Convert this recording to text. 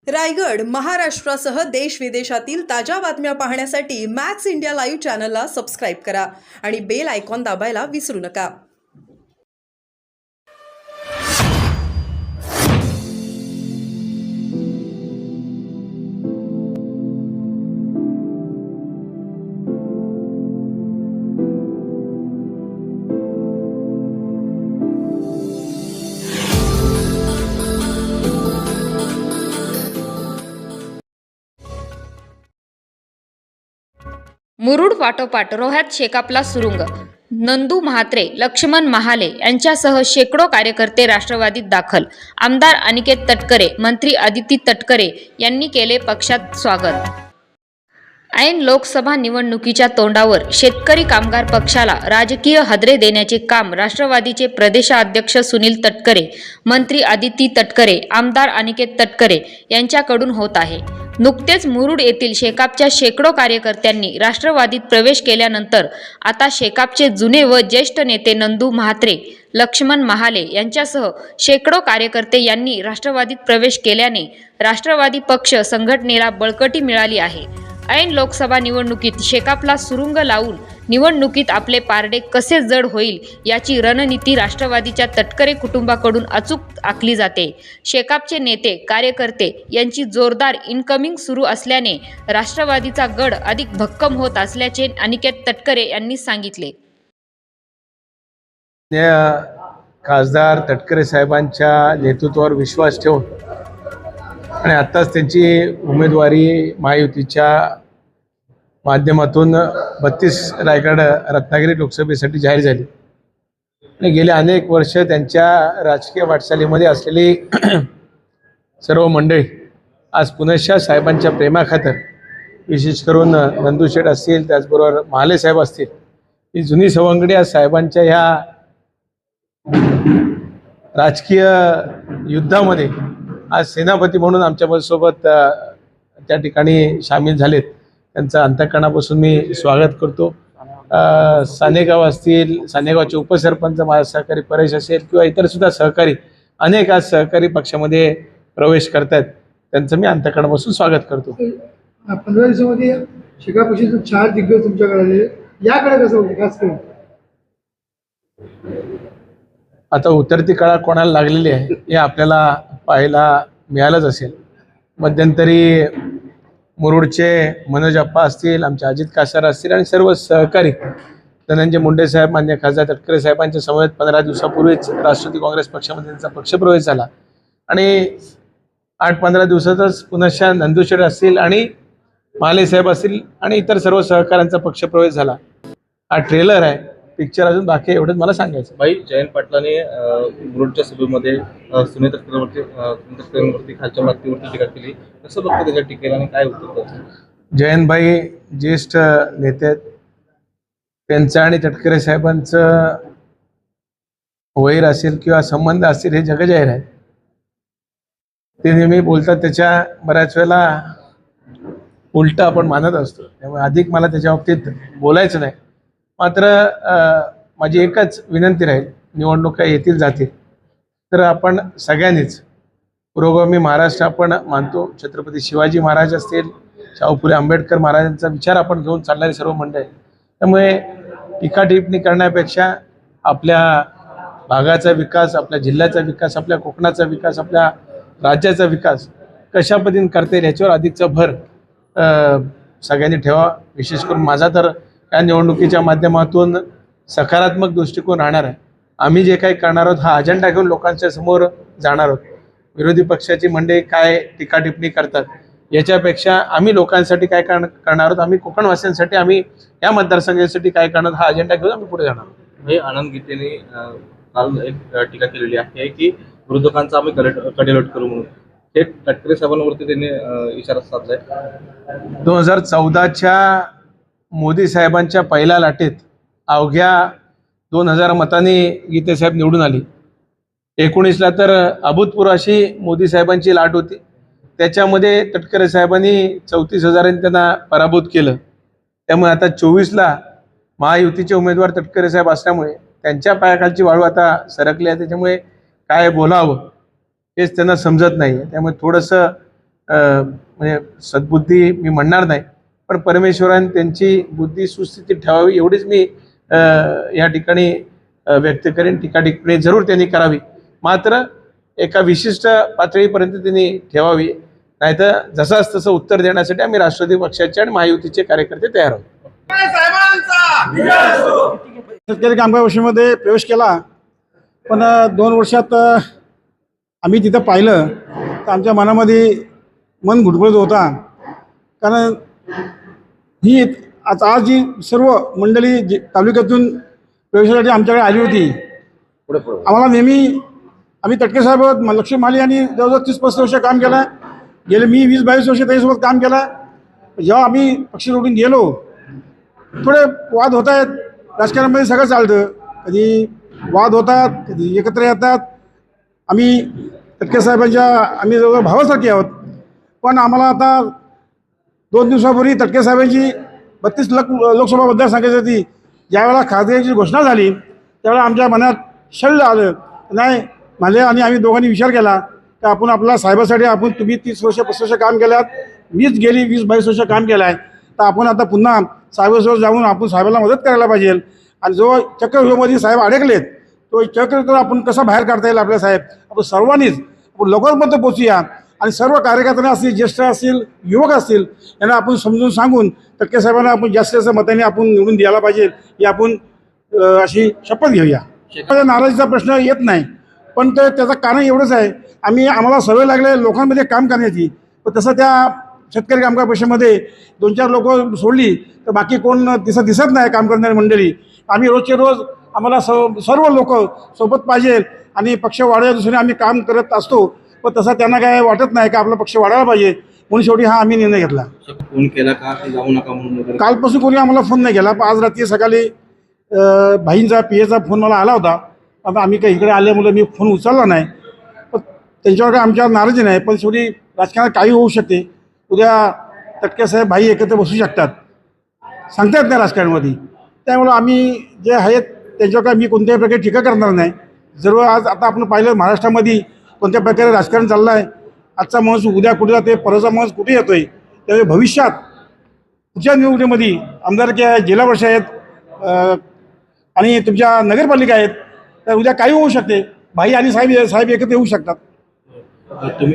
रायगड, महाराष्ट्रासह देश विदेशातील ताज्या बातम्या पाहण्यासाठी मॅक्स इंडिया लाईव्ह चॅनलला सबस्क्राईब करा आणि बेल आयकॉन दाबायला विसरू नका. मुरुड पाठोपाठ रोह्यात शेकापला सुरुंग. नंदू म्हात्रे, लक्ष्मण महाले यांच्यासह शेकडो कार्यकर्ते राष्ट्रवादीत दाखल. आमदार अनिकेत तटकरे, मंत्री अदिती तटकरे यांनी केले पक्षात स्वागत. ऐन लोकसभा निवडणुकीच्या तोंडावर शेतकरी कामगार पक्षाला राजकीय हादरे देण्याचे काम राष्ट्रवादीचे प्रदेशाध्यक्ष सुनील तटकरे, मंत्री अदिती तटकरे, आमदार अनिकेत तटकरे यांच्याकडून होत आहे. नुकतेच मुरुड येथील शेकापच्या शेकडो कार्यकर्त्यांनी राष्ट्रवादीत प्रवेश केल्यानंतर आता शेकापचे जुने व ज्येष्ठ नेते नंदू म्हात्रे, लक्ष्मण महाले यांच्यासह शेकडो कार्यकर्ते यांनी राष्ट्रवादीत प्रवेश केल्याने राष्ट्रवादी पक्ष संघटनेला बळकटी मिळाली आहे. ऐन लोकसभा निवडणुकीत शेकापला सुरुंग लावून निवडणुकीत आपले पारडे कसे जड होईल याची रणनीती राष्ट्रवादीच्या तटकरे कुटुंबाकडून अचूक आखली जाते. शेकापचे नेते कार्यकर्ते यांची जोरदार इनकमिंग सुरू असल्याने राष्ट्रवादीचा गड अधिक भक्कम होत असल्याचे अनिकेत तटकरे यांनी सांगितले. खासदार तटकरे साहेबांच्या नेतृत्वावर विश्वास ठेवून आणि आत्ताच त्यांची उमेदवारी महायुतीच्या माध्यमातून 32 रायगड रत्नागिरी लोकसभेसाठी जाहीर झाली आणि गेले अनेक वर्ष त्यांच्या राजकीय वाटचालीमध्ये असलेली सर्व मंडळी आज पुनश्च साहेबांच्या प्रेमाखातर, विशेष करून नंदू शेठ असतील, त्याचबरोबर महाले साहेब असतील, ही जुनी सवंगडी आज साहेबांच्या ह्या राजकीय युद्धामध्ये आज सेनापती म्हणून आमच्यासोबत त्या ठिकाणी सामील झालेत. त्यांचं अंतःकरणापासून मी स्वागत करतो. सानेगाव असतील, सानेगावचे उपसरपंच माझा सहकारी परेश असेल किंवा इतरसुद्धा सहकारी अनेक आज सहकारी पक्षामध्ये प्रवेश करत आहेत, त्यांचं मी अंतःकरणापासून स्वागत करतो. 15 दिवसामध्ये शेकाप पक्षाचे 4 दिग्गज तुमच्याकडे आले, याकडे कसं होतं खास करून? आता उतरती कळा कोणाला लागलेली आहे हे आपल्याला पाहायला मिळालंच असेल. मध्यंतरी मुरुडचे मनोज अप्पा असतील, आमचे अजित कासार असतील आणि सर्व सहकारी धनंजय मुंडे साहेब, मान्य खासदार तटकरे साहेबांच्या समवेत 15 दिवसापूर्वीच राष्ट्रवादी काँग्रेस पक्षामध्ये त्यांचा पक्षप्रवेश झाला आणि 8-15 दिवसातच पुनश्च नंदू शेठ असतील आणि महाले साहेब असतील आणि इतर सर्व सहकाऱ्यांचा पक्षप्रवेश झाला. हा ट्रेलर आहे, पिक्चर अजून बाकी आहे, एवढंच मला सांगायचं. भाई, जयंत पाटलाने मुरुडच्या सभेमध्ये सुनील तटकरेंवरती खालच्या मागणीवरती टीका केली. कसं बघतो त्याच्या टीकेला आणि काय उत्तर? जयंतभाई ज्येष्ठ नेते आहेत, त्यांचं आणि तटकरे साहेबांचं वैर असेल किंवा संबंध असतील हे जगजाहीर आहे. ते नेहमी बोलतात, त्याच्या बऱ्याच वेळेला उलट आपण मानत असतो, त्यामुळे अधिक मला त्याच्या बाबतीत बोलायचं नाही. मात्र माझी एकच विनंती राहील, निवडणुका येतील जातील तर आपण सगळ्यांनीच पुरोगामी महाराष्ट्र आपण मानतो. छत्रपती शिवाजी महाराज असतील, शाहू फुले आंबेडकर महाराजांचा विचार आपण घेऊन चालणारी सर्व मंडळी, त्यामुळे टीका टिप्पणी करण्यापेक्षा आपल्या भागाचा विकास, आपल्या जिल्ह्याचा विकास, आपल्या कोकणाचा विकास, आपल्या राज्याचा विकास कशा पद्धतीने करता येईल याच्यावर अधिकचा भर सगळ्यांनी ठेवा. विशेष करून माझा तर या निवडणुकीच्या माध्यमातून सकारात्मक दृष्टिकोन राहणार आहे. आम्ही जे काही करणार आहोत हा अजेंडा घेऊन लोकांच्या समोर जाणार आहोत. विरोधी पक्षाची मंडळी काय टीका टिप्पणी करतात याच्यापेक्षा आम्ही लोकांसाठी काय करणार आहोत, आम्ही कोकणवासियांसाठी, आम्ही या मतदारसंघासाठी काय करणार हा अजेंडा घेऊन आम्ही पुढे जाणार आहोत. हे आनंद गीतेने काल एक टीका केलेली आहे की विरोधकांचा आम्ही कडेलोट करू म्हणून. हे तटकरे साहेबांवरती त्यांनी इशारा साधलाय. 2014च्या मोदी साहेबांच्या पहिल्या लाटेत अवघ्या 2000 मतांनी गीते साहेब निवडून आली. 19ला तर अभूतपूर्व अशी मोदी साहेबांची लाट होती, त्याच्यामध्ये तटकरे साहेबांनी 34,000 त्यांना पराभूत केलं. त्यामुळे आता 24ला महायुतीचे उमेदवार तटकरे साहेब असल्यामुळे त्यांच्या पायाखालची वाळू आता सरकली आहे. त्याच्यामुळे काय बोलावं हेच त्यांना समजत नाही. त्यामुळे थोडंसं म्हणजे सद्बुद्धी मी म्हणणार नाही, पण परमेश्वराने त्यांची बुद्धी सुस्थितीत ठेवावी एवढीच मी या ठिकाणी व्यक्त करेन. टीका टिप्पणी जरूर त्यांनी करावी, मात्र एका विशिष्ट पातळीपर्यंत त्यांनी ठेवावी, नाहीतर जसाच तसं उत्तर देण्यासाठी आम्ही राष्ट्रवादी पक्षाचे आणि महायुतीचे कार्यकर्ते तयार आहोत. शेतकरी कामगार परिषदेमध्ये प्रवेश केला, पण 2 वर्षात आम्ही तिथं पाहिलं तर आमच्या मनामध्ये मन घुटमळत होता. कारण ही आज जी सर्व मंडळी जी तालुक्यातून प्रवेशासाठी आमच्याकडे आली होती, आम्हाला नेहमी आम्ही तटकरे साहेब लक्ष्मण महाले यांनी जवळजवळ 30-35 वर्ष काम केलं. गेले मी 20-22 वर्ष त्याच्यासोबत काम केलं. जेव्हा आम्ही पक्ष सोडून गेलो, थोडे वाद होत आहेत. राजकारणामध्ये सगळं चालतं, कधी वाद होतात, कधी एकत्र येतात. आम्ही तटकरे साहेबांच्या आम्ही जवळ भावासारखे आहोत. पण आम्हाला आता 2 दिवसापूर्वी तटकरे साहेबांची 32 लोकसभा मतदारसंघाची होती. ज्यावेळेला खासदाराची घोषणा झाली त्यावेळेला आमच्या मनात शल्य आलं, नाही मला आणि आम्ही दोघांनी विचार केला की आपण आपल्या साहेबासाठी आपण तुम्ही 30 वर्ष 35 वर्ष काम केल्यात, मीच गेली 20-22 वर्ष काम केलं आहे, तर आपण आता पुन्हा साहेबासोबत जाऊन आपण साहेबाला मदत करायला पाहिजे. आणि जो चक्रव्यूहामध्ये साहेब अडकलेत तो चक्र आपण कसा बाहेर काढता येईल आपल्या साहेब, आपण सर्वांनीच आपण लोकांपर्यंत पोचूया आणि सर्व कार्यकर्त्यांना असतील, ज्येष्ठ असतील, युवक असतील, यांना आपण समजून सांगून तटकरे साहेबांना आपण जास्तीत जास्त मतांनी आपण निवडून द्यायला पाहिजे, ही आपण अशी शपथ घेऊया. नाराजीचा प्रश्न येत नाही, पण त्याचं कारण एवढंच आहे, आम्हाला सवय लागले लोकांमध्ये काम करण्याची. पण तसं त्या शेतकरी कामगार परिषदेमध्ये 2-4 लोक सोडली तर बाकी कोण दिसत नाही काम करणारी मंडळी. आम्ही रोजचे रोज आम्हाला सर्व लोक सोबत पाहिजे आणि पक्ष वाढवायच्या दृष्टीने आम्ही काम करत असतो. पण तसं त्यांना काय वाटत नाही का आपला पक्ष वाढायला पाहिजे, म्हणून शेवटी हा आम्ही निर्णय घेतला. फोन केला का की जाऊ नका म्हणून वगैरे? कालपासून कोणी आम्हाला फोन नाही केला, पण आज रात्री सकाळी भाईंचा PAचा फोन मला आला होता. आता आम्ही काही इकडे आल्यामुळे मी फोन उचलला नाही. पण त्यांच्यावर काय आमच्यावर नाराजी नाही, पण शेवटी राजकारणात काही होऊ शकते. उद्या तटकरे साहेब भाई एकत्र बसू शकतात, सांगता येत नाही राजकारणामध्ये. त्यामुळं आम्ही जे आहेत त्यांच्यावर काय मी कोणत्याही प्रकारे टीका करणार नाही. जरूर आज आता आपण पाहिलं महाराष्ट्रामध्ये कोणत्या प्रकारे राजकारण चाललं आहे. आजचा माणूस उद्या कुठे जाते, परवाचा माणूस कुठे येतो आहे. त्यामुळे भविष्यात पुढच्या निवडणुकीमध्ये आमदारकी जिल्हा परिषद आहेत आणि तुमच्या नगरपालिका आहेत, तर उद्या काही होऊ शकते. भाई आणि साहेब एकत्र येऊ शकतात. तुम्ही